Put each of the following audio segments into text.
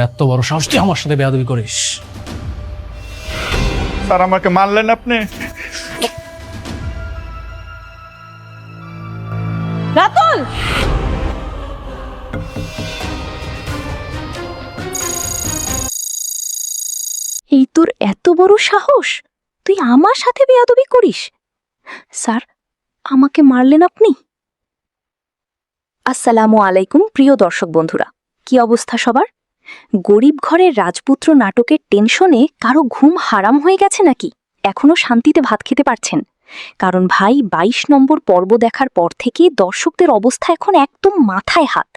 এত বড় সাহস তুই আমার সাথে বেয়াদবি করিস? স্যার আমাকে মারলেন আপনি? রাতুল, এই তোর এত বড় সাহস, তুই আমার সাথে বেয়াদবি করিস? স্যার, আমাকে মারলেন আপনি? আসসালামু আলাইকুম প্রিয় দর্শক বন্ধুরা, কি অবস্থা সবার? গরিব ঘরের রাজপুত্র নাটকের টেনশনে কারো ঘুম হারাম হয়ে গেছে নাকি? এখনো শান্তিতে ভাত খেতে পারছেন? কারণ ভাই ২২ নম্বর পর্ব দেখার পর থেকে দর্শকদের অবস্থা এখন একদম মাথায় হাত।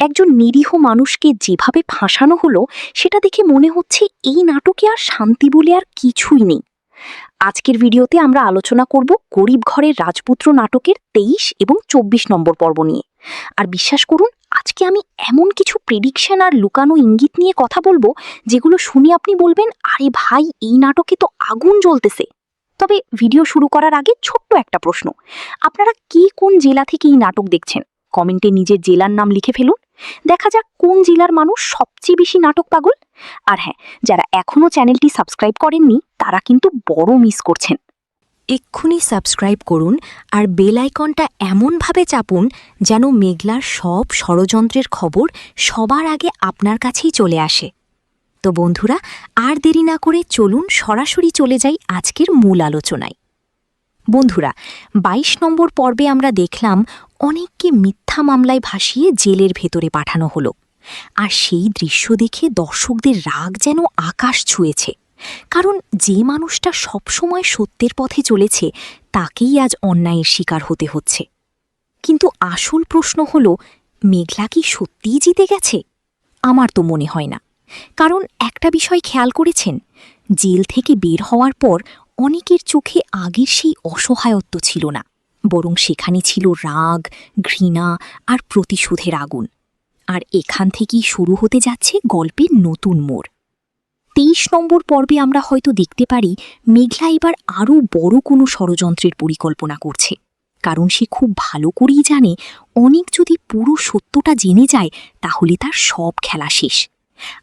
একজন নিরীহ মানুষকে যেভাবে ফাঁসানো হলো সেটা দেখে মনে হচ্ছে এই নাটকে আর শান্তি বলে আর কিছুই নেই। আজকের ভিডিওতে আমরা আলোচনা করব গরিব ঘরের রাজপুত্র নাটকের ২৩ এবং ২৪ নম্বর পর্ব নিয়ে। আর বিশ্বাস করুন, আজকে আমি এমন কিছু প্রেডিকশন আর লুকানো ইঙ্গিত নিয়ে কথা বলবো যেগুলো শুনে আপনি বলবেন, আরে ভাই, এই নাটকে তো আগুন জ্বলতেছে। তবে ভিডিও শুরু করার আগে ছোট্ট একটা প্রশ্ন, আপনারা কে কোন জেলা থেকে এই নাটক দেখছেন? কমেন্টে নিজের জেলার নাম লিখে ফেলুন। দেখা যাক কোন জেলার মানুষ সবচেয়ে বেশি নাটক পাগল। আর হ্যাঁ, যারা এখনও চ্যানেলটি সাবস্ক্রাইব করেননি তারা কিন্তু বড় মিস করছেন। এক্ষুনি সাবস্ক্রাইব করুন আর বেল আইকনটা এমনভাবে চাপুন যেন মেঘলার সব ষড়যন্ত্রের খবর সবার আগে আপনার কাছেই চলে আসে। তো বন্ধুরা, আর দেরি না করে চলুন সরাসরি চলে যাই আজকের মূল আলোচনায়। বন্ধুরা, ২২ নম্বর পর্বে আমরা দেখলাম অনেককে মিথ্যা মামলায় ভাসিয়ে জেলের ভেতরে পাঠানো হলো। আর সেই দৃশ্য দেখে দর্শকদের রাগ যেন আকাশ ছুঁয়েছে। কারণ যে মানুষটা সবসময় সত্যের পথে চলেছে তাকেই আজ অন্যায়ের শিকার হতে হচ্ছে। কিন্তু আসল প্রশ্ন হল, মেঘলা কি সত্যিই জিতে গেছে? আমার তো মনে হয় না। কারণ একটা বিষয় খেয়াল করেছেন, জেল থেকে বের হওয়ার পর অনেকের চোখে আগের সেই অসহায়ত্ব ছিল না, বরং সেখানে ছিল রাগ, ঘৃণা আর প্রতিশোধের আগুন। আর এখান থেকেই শুরু হতে যাচ্ছে গল্পের নতুন মোড়। ২৩ নম্বর পর্বে আমরা হয়তো দেখতে পারি মেঘলা এবার আরও বড় কোনো ষড়যন্ত্রের পরিকল্পনা করছে। কারণ সে খুব ভালো করেই জানে, অনেক যদি পুরো সত্যটা জেনে যায় তাহলে তার সব খেলা শেষ।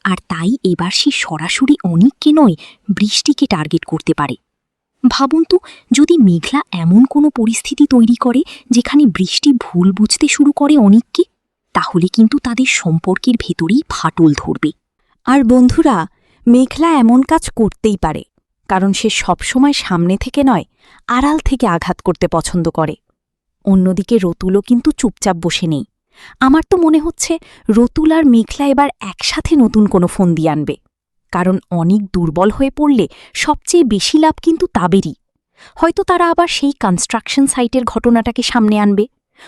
আর তাই এবার সে সরাসরি অনিককে নয়, বৃষ্টিকে টার্গেট করতে পারে। ভাবুন তো, যদি মেঘলা এমন কোনো পরিস্থিতি তৈরি করে যেখানে বৃষ্টি ভুল বুঝতে শুরু করে অনিককে, তাহলে কিন্তু তাদের সম্পর্কের ভেতরেই ফাটল ধরবে। আর বন্ধুরা, মেঘলা এমন কাজ করতেই পারে, কারণ সে সবসময় সামনে থেকে নয়, আড়াল থেকে আঘাত করতে পছন্দ করে। অন্যদিকে রতুলও কিন্তু চুপচাপ বসে নেই। আমার তো মনে হচ্ছে রতুল আর মেঘলা এবার একসাথে নতুন কোনো ফোন দিয়ে আনবে। কারণ অনেক দুর্বল হয়ে পড়লে সবচেয়ে বেশি লাভ কিন্তু তাদেরই। হয়তো তারা আবার সেই কনস্ট্রাকশন সাইটের ঘটনাটাকে সামনে আনবে,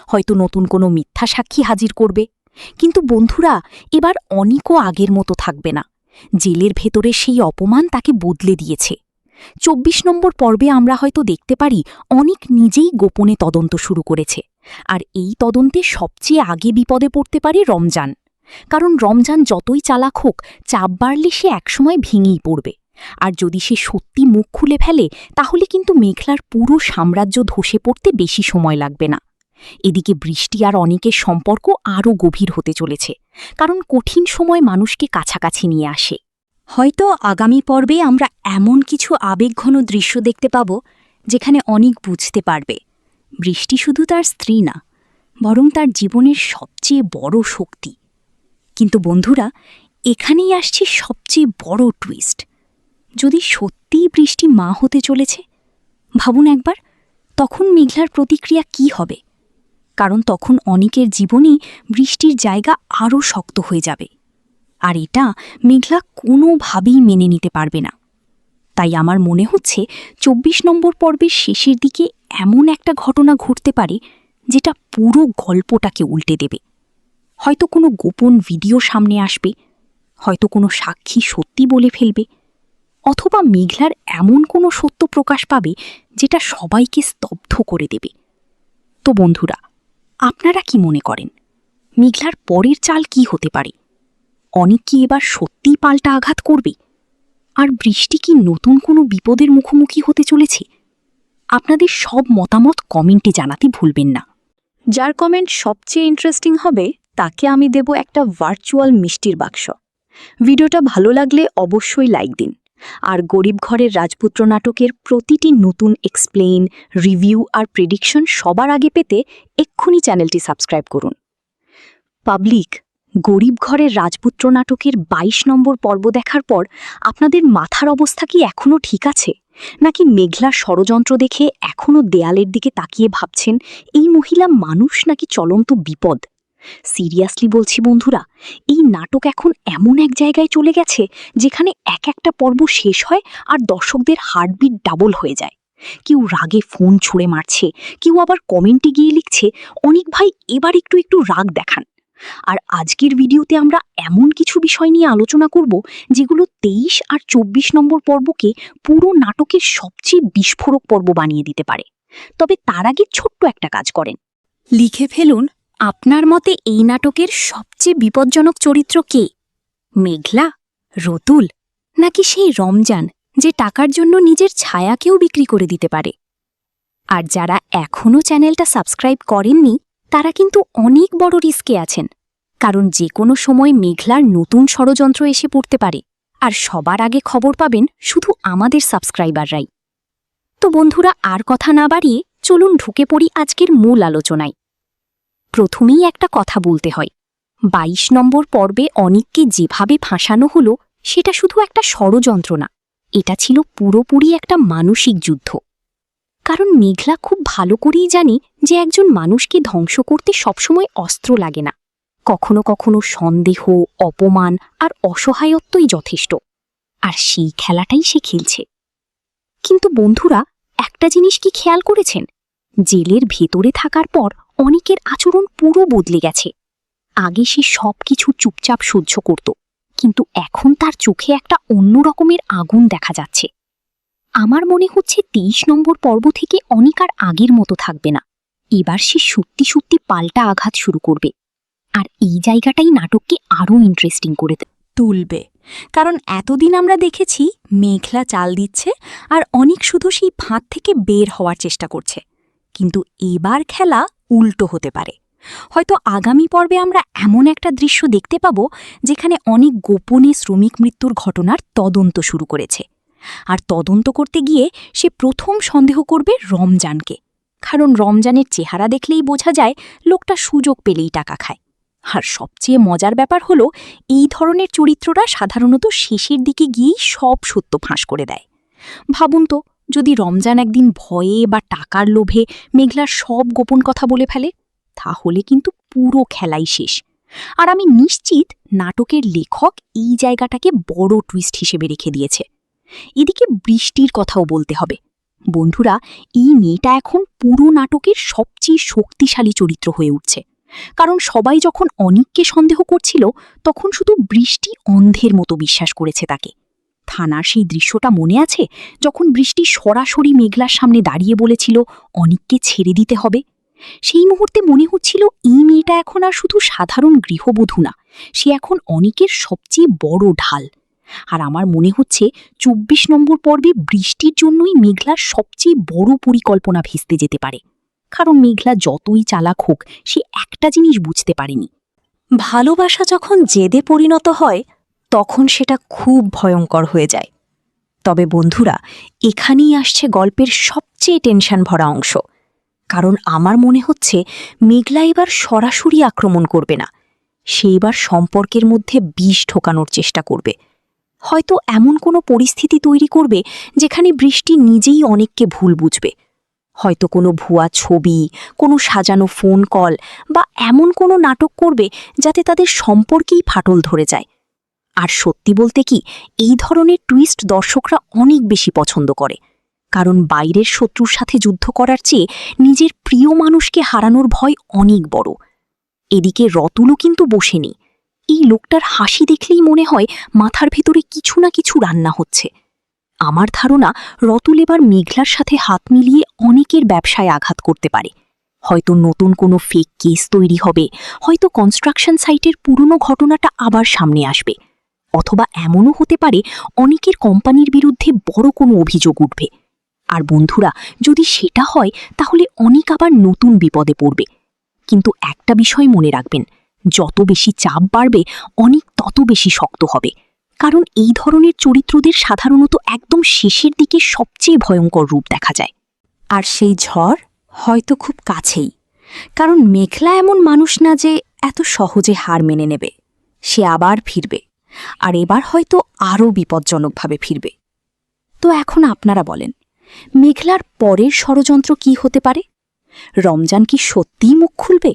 হয়তো নতুন কোনো মিথ্যা সাক্ষী হাজির করবে। কিন্তু বন্ধুরা, এবার অনিকও আগের মতো থাকবে না। জেলের ভেতরে সেই অপমান তাকে বদলে দিয়েছে। ২৪ নম্বর পর্বে আমরা হয়তো দেখতে পারি অনিক নিজেই গোপনে তদন্ত শুরু করেছে। আর এই তদন্তে সবচেয়ে আগে বিপদে পড়তে পারে রমজান। কারণ রমজান যতই চালাক হোক, চাপ বাড়লে সে একসময় ভেঙেই পড়বে। আর যদি সে সত্যি মুখ খুলে ফেলে তাহলে কিন্তু মেঘলার পুরো সাম্রাজ্য ধসে পড়তে বেশি সময় লাগবে না। এদিকে বৃষ্টি আর অনিকের সম্পর্ক আরও গভীর হতে চলেছে, কারণ কঠিন সময় মানুষকে কাছাকাছি নিয়ে আসে। হয়তো আগামী পর্বে আমরা এমন কিছু আবেগঘন দৃশ্য দেখতে পাব যেখানে অনিক বুঝতে পারবে বৃষ্টি শুধু তার স্ত্রী না, বরং তার জীবনের সবচেয়ে বড় শক্তি। কিন্তু বন্ধুরা, এখানেই আসছে সবচেয়ে বড় টুইস্ট। যদি সত্যিই বৃষ্টি মা হতে চলেছে, ভাবুন একবার, তখন মেঘলার প্রতিক্রিয়া কি হবে? কারণ তখন অনিকের জীবনেই বৃষ্টির জায়গা আরও শক্ত হয়ে যাবে। আর এটা মেঘলা কোনোভাবেই মেনে নিতে পারবে না। তাই আমার মনে হচ্ছে ২৪ নম্বর পর্বের শেষের দিকে এমন একটা ঘটনা ঘটতে পারে যেটা পুরো গল্পটাকে উল্টে দেবে। হয়তো কোনো গোপন ভিডিও সামনে আসবে, হয়তো কোনো সাক্ষী সত্যি বলে ফেলবে, অথবা মেঘলার এমন কোনো সত্য প্রকাশ পাবে যেটা সবাইকে স্তব্ধ করে দেবে। তো বন্ধুরা, আপনারা কি মনে করেন মেঘলার পরের চাল কি হতে পারে? অনিক কি এবার সত্যিই পাল্টা আঘাত করবে? আর বৃষ্টি কি নতুন কোনো বিপদের মুখোমুখি হতে চলেছে? আপনাদের সব মতামত কমেন্টে জানাতে ভুলবেন না। যার কমেন্ট সবচেয়ে ইন্টারেস্টিং হবে তাকে আমি দেব একটা ভার্চুয়াল মিষ্টির বাক্স। ভিডিওটা ভালো লাগলে অবশ্যই লাইক দিন। আর গরিব ঘরের রাজপুত্র নাটকের প্রতিটি নতুন এক্সপ্লেইন, রিভিউ আর প্রেডিকশন সবার আগে পেতে এক্ষুনি চ্যানেলটি সাবস্ক্রাইব করুন। পাবলিক, গরিব ঘরের রাজপুত্র নাটকের ২২ নম্বর পর্ব দেখার পর আপনাদের মাথার অবস্থা কি এখনও ঠিক আছে, নাকি মেঘলার ষড়যন্ত্র দেখে এখনও দেয়ালের দিকে তাকিয়ে ভাবছেন এই মহিলা মানুষ নাকি চলন্ত বিপদ? সিরিয়াসলি বলছি বন্ধুরা, এই নাটক এখন এমন এক জায়গায় চলে গেছে যেখানে এক একটা পর্ব শেষ হয় আর দর্শকদের হার্টবিট ডাবল হয়ে যায়। কেউ রাগে ফোন ছুঁড়ে মারছে, কেউ আবার কমেন্টে গিয়ে লিখছে, অনিক ভাই এবার একটু একটু রাগ দেখান। আর আজকের ভিডিওতে আমরা এমন কিছু বিষয় নিয়ে আলোচনা করব যেগুলো ২৩ আর ২৪ নম্বর পর্বকে পুরো নাটকের সবচেয়ে বিস্ফোরক পর্ব বানিয়ে দিতে পারে। তবে তার আগে ছোট্ট একটা কাজ করেন, লিখে ফেলুন আপনার মতে এই নাটকের সবচেয়ে বিপজ্জনক চরিত্র কে? মেঘলা, রতুল, নাকি সেই রমজান যে টাকার জন্য নিজের ছায়াকেও বিক্রি করে দিতে পারে? আর যারা এখনও চ্যানেলটা সাবস্ক্রাইব করেননি তারা কিন্তু অনেক বড় রিস্কে আছেন, কারণ যে কোনো সময় মেঘলার নতুন ষড়যন্ত্র এসে পড়তে পারে, আর সবার আগে খবর পাবেন শুধু আমাদের সাবস্ক্রাইবাররাই। তো বন্ধুরা, আর কথা না বাড়িয়ে চলুন ঢুকে পড়ি আজকের মূল আলোচনায়। প্রথমেই একটা কথা বলতে হয়, ২২ নম্বর পর্বে অনিককে যেভাবে ফাঁসানো হলো সেটা শুধু একটা ষড়যন্ত্র না, এটা ছিল পুরোপুরি একটা মানসিক যুদ্ধ। কারণ মেঘলা খুব ভালো করেই জানি যে একজন মানুষকে ধ্বংস করতে সবসময় অস্ত্র লাগে না, কখনো কখনো সন্দেহ, অপমান আর অসহায়ত্বই যথেষ্ট। আর সেই খেলাটাই সে খেলছে। কিন্তু বন্ধুরা, একটা জিনিস কি খেয়াল করেছেন? জেলের ভেতরে থাকার পর অনিকের আচরণ পুরো বদলে গেছে। আগে সে সবকিছু চুপচাপ সহ্য করত, কিন্তু এখন তার চোখে একটা অন্য রকমের আগুন দেখা যাচ্ছে। আমার মনে হচ্ছে ২৩ নম্বর পর্ব থেকে অনিক আর আগের মতো থাকবে না। এবার সে সত্যি সত্যি পাল্টা আঘাত শুরু করবে। আর এই জায়গাটাই নাটককে আরও ইন্টারেস্টিং করে তুলবে। কারণ এতদিন আমরা দেখেছি মেঘলা চাল দিচ্ছে আর অনিক শুধু সেই ফাঁদ থেকে বের হওয়ার চেষ্টা করছে। কিন্তু এবার খেলা উল্টো হতে পারে। হয়তো আগামী পর্বে আমরা এমন একটা দৃশ্য দেখতে পাব যেখানে অনিক গোপনে শ্রমিক মৃত্যুর ঘটনার তদন্ত শুরু করেছে। আর তদন্ত করতে গিয়ে সে প্রথম সন্দেহ করবে রমজানকে, কারণ রমজানের চেহারা দেখলেই বোঝা যায় লোকটা সুযোগ পেলেই টাকা খায়। আর সবচেয়ে মজার ব্যাপার হলো, এই ধরনের চরিত্ররা সাধারণত শেষের দিকে গিয়েই সব সত্য ফাঁস করে দেয়। ভাবুন তো, যদি রমজান একদিন ভয়ে বা টাকার লোভে মেঘলার সব গোপন কথা বলে ফেলে, তাহলে কিন্তু পুরো খেলাই শেষ। আর আমি নিশ্চিত নাটকের লেখক এই জায়গাটাকে বড় টুইস্ট হিসেবে রেখে দিয়েছে। এদিকে বৃষ্টির কথাও বলতে হবে। বন্ধুরা, এই মেয়েটা এখন পুরো নাটকের সবচেয়ে শক্তিশালী চরিত্র হয়ে উঠছে। কারণ সবাই যখন অনিককে সন্দেহ করছিল, তখন শুধু বৃষ্টি অন্ধের মতো বিশ্বাস করেছে তাকে। থানার সেই দৃশ্যটা মনে আছে, যখন বৃষ্টি সরাসরি মেঘলার সামনে দাঁড়িয়ে বলেছিল অনিককে ছেড়ে দিতে হবে? সেই মুহূর্তে মনে হচ্ছিল এই মেয়েটা এখন আর শুধু সাধারণ গৃহবধূ না, সে এখন অনিকের সবচেয়ে বড় ঢাল। আর আমার মনে হচ্ছে ২৪ নম্বর পর্বে বৃষ্টির জন্যই মেঘলার সবচেয়ে বড় পরিকল্পনা ভেস্তে যেতে পারে। কারণ মেঘলা যতই চালাক হোক, সে একটা জিনিস বুঝতে পারেনি, ভালোবাসা যখন জেদে পরিণত হয় তখন সেটা খুব ভয়ঙ্কর হয়ে যায়। তবে বন্ধুরা, এখানেই আসছে গল্পের সবচেয়ে টেনশন ভরা অংশ। কারণ আমার মনে হচ্ছে মেঘলা এবার সরাসরি আক্রমণ করবে না, সে এবার সম্পর্কের মধ্যে বিষ ঢোকানোর চেষ্টা করবে। হয়তো এমন কোনো পরিস্থিতি তৈরি করবে যেখানে বৃষ্টি নিজেই অনেককে ভুল বুঝবে। হয়তো কোনো ভুয়া ছবি, কোনো সাজানো ফোন কল বা এমন কোনো নাটক করবে যাতে তাদের সম্পর্কেই ফাটল ধরে যায়। আর সত্যি বলতে কি, এই ধরনের টুইস্ট দর্শকরা অনেক বেশি পছন্দ করে। কারণ বাইরের শত্রুর সাথে যুদ্ধ করার চেয়ে নিজের প্রিয় মানুষকে হারানোর ভয় অনেক বড়। এদিকে রতুলও কিন্তু বসেনি। এই লোকটার হাসি দেখলেই মনে হয় মাথার ভেতরে কিছু না কিছু রান্না হচ্ছে। আমার ধারণা রতুল এবার মেঘলার সাথে হাত মিলিয়ে অনেকের ব্যবসায় আঘাত করতে পারে। হয়তো নতুন কোনো ফেক কেস তৈরি হবে, হয়তো কনস্ট্রাকশন সাইটের পুরনো ঘটনাটা আবার সামনে আসবে, অথবা এমনও হতে পারে অনেকের কোম্পানির বিরুদ্ধে বড় কোনো অভিযোগ উঠবে। আর বন্ধুরা, যদি সেটা হয় তাহলে অনেক আবার নতুন বিপদে পড়বে। কিন্তু একটা বিষয় মনে রাখবেন, যত বেশি চাপ বাড়বে অনেক তত বেশি শক্ত হবে, কারণ এই ধরনের চরিত্রদের সাধারণত একদম শেষের দিকে সবচেয়ে ভয়ঙ্কর রূপ দেখা যায়। আর সেই ঝড় হয়তো খুব কাছেই, কারণ মেঘলা এমন মানুষ না যে এত সহজে হার মেনে নেবে। সে আবার ফিরবে, আর এবার হয়তো আরও বিপজ্জনকভাবে ফিরবে। তো এখন আপনারা বলেন, মেঘলার পরের ষড়যন্ত্র কি হতে পারে? রমজান কি সত্যিই মুখ খুলবে?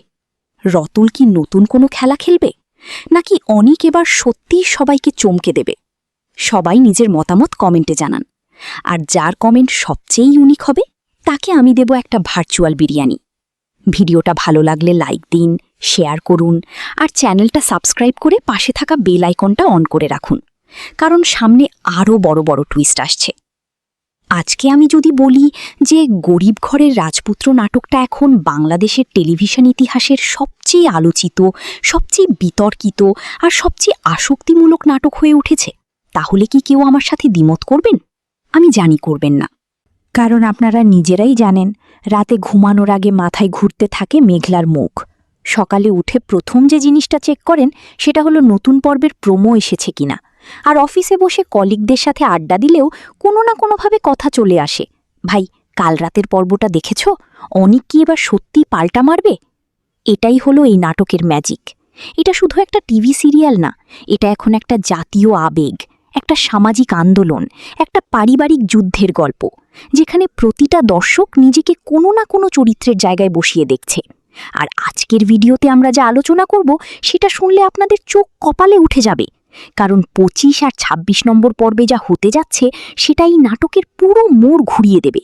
রতুল কি নতুন কোনো খেলা খেলবে? নাকি অনিক এবার সত্যিই সবাইকে চমকে দেবে? সবাই নিজের মতামত কমেন্টে জানান। আর যার কমেন্ট সবচেয়ে ইউনিক হবে তাকে আমি দেব একটা ভার্চুয়াল বিরিয়ানি। ভিডিওটা ভালো লাগলে লাইক দিন, শেয়ার করুন, আর চ্যানেলটা সাবস্ক্রাইব করে পাশে থাকা বেল আইকনটা অন করে রাখুন, কারণ সামনে আরও বড় বড় টুইস্ট আসছে। আজকে আমি যদি বলি যে গরিব ঘরের রাজপুত্র নাটকটা এখন বাংলাদেশের টেলিভিশন ইতিহাসের সবচেয়ে আলোচিত, সবচেয়ে বিতর্কিত আর সবচেয়ে আসক্তিমূলক নাটক হয়ে উঠেছে, তাহলে কি কেউ আমার সাথে দ্বিমত করবেন? আমি জানি করবেন না, কারণ আপনারা নিজেরাই জানেন রাতে ঘুমানোর আগে মাথায় ঘুরতে থাকে মেঘলার মুখ। সকালে উঠে প্রথম যে জিনিসটা চেক করেন সেটা হলো নতুন পর্বের প্রোমো এসেছে কিনা। আর অফিসে বসে কলিগদের সাথে আড্ডা দিলেও কোনো না কোনোভাবে কথা চলে আসে, ভাই কাল রাতের পর্বটা দেখেছ? অনিক কি এবার সত্যি পাল্টা মারবে? এটাই হলো এই নাটকের ম্যাজিক। এটা শুধু একটা টিভি সিরিয়াল না, এটা এখন একটা জাতীয় আবেগ, একটা সামাজিক আন্দোলন, একটা পারিবারিক যুদ্ধের গল্প, যেখানে প্রতিটা দর্শক নিজেকে কোনো না কোনো চরিত্রের জায়গায় বসিয়ে দেখছে। আর আজকের ভিডিওতে আমরা যা আলোচনা করব সেটা শুনলে আপনাদের চোখ কপালে উঠে যাবে, কারণ 25 আর 26 নম্বর পর্বে যা হতে যাচ্ছে সেটা এই নাটকের পুরো মোড় ঘুরিয়ে দেবে।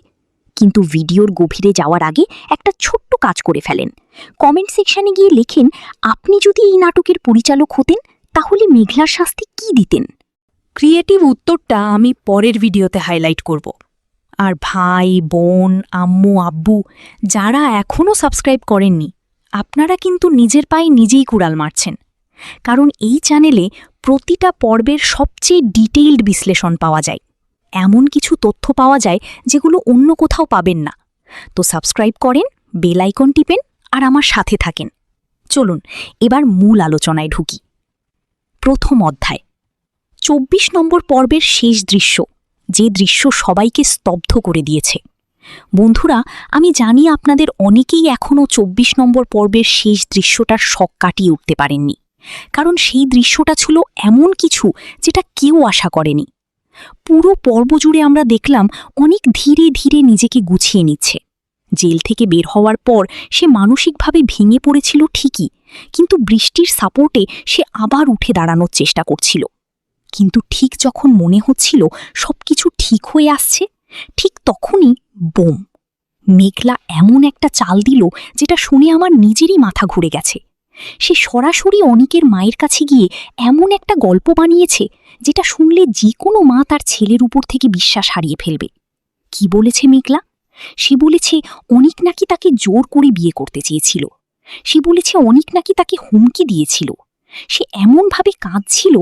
কিন্তু ভিডিওর গভীরে যাওয়ার আগে একটা ছোট্ট কাজ করে ফেলেন। কমেন্ট সেকশনে গিয়ে লেখেন, আপনি যদি এই নাটকের পরিচালক হতেন তাহলে মেঘলার শাস্তি কি দিতেন? ক্রিয়েটিভ উত্তরটা আমি পরের ভিডিওতে হাইলাইট করব। আর ভাই, বোন, আম্মু, আব্বু যারা এখনও সাবস্ক্রাইব করেননি, আপনারা কিন্তু নিজের পায়ে নিজেই কুড়াল মারছেন, কারণ এই চ্যানেলে প্রতিটা পর্বের সবচেয়ে ডিটেইলড বিশ্লেষণ পাওয়া যায়। এমন কিছু তথ্য পাওয়া যায় যেগুলো অন্য কোথাও পাবেন না। তো সাবস্ক্রাইব করেন, বেল আইকন টিপেন আর আমার সাথে থাকেন। চলুন এবার মূল আলোচনায় ঢুকি। প্রথম অধ্যায়, 24 নম্বর পর্বের শেষ দৃশ্য, যে দৃশ্য সবাইকে স্তব্ধ করে দিয়েছে। বন্ধুরা, আমি জানি আপনাদের অনেকেই এখনও 24 নম্বর পর্বের শেষ দৃশ্যটার শক কাটিয়ে উঠতে পারেননি, কারণ সেই দৃশ্যটা ছিল এমন কিছু যেটা কেউ আশা করেনি। পুরো পর্ব জুড়ে আমরা দেখলাম অনেক ধীরে ধীরে নিজেকে গুছিয়ে নিচ্ছে। জেল থেকে বের হওয়ার পর সে মানসিকভাবে ভেঙে পড়েছিল ঠিকই, কিন্তু বৃষ্টির সাপোর্টে সে আবার উঠে দাঁড়ানোর চেষ্টা করছিল। কিন্তু ঠিক যখন মনে হচ্ছিল সবকিছু ঠিক হয়ে আসছে, ঠিক তখনই বোম! মেঘলা এমন একটা চাল দিল যেটা শুনে আমার নিজেরই মাথা ঘুরে গেছে। সে সরাসরি অনিকের মায়ের কাছে গিয়ে এমন একটা গল্প বানিয়েছে যেটা শুনলে যে কোনো মা তার ছেলের উপর থেকে বিশ্বাস হারিয়ে ফেলবে। কি বলেছে মেঘলা? সে বলেছে অনিক নাকি তাকে জোর করে বিয়ে করতে চেয়েছিল। সে বলেছে অনিক নাকি তাকে হুমকি দিয়েছিল। সে এমনভাবে কাঁদছিল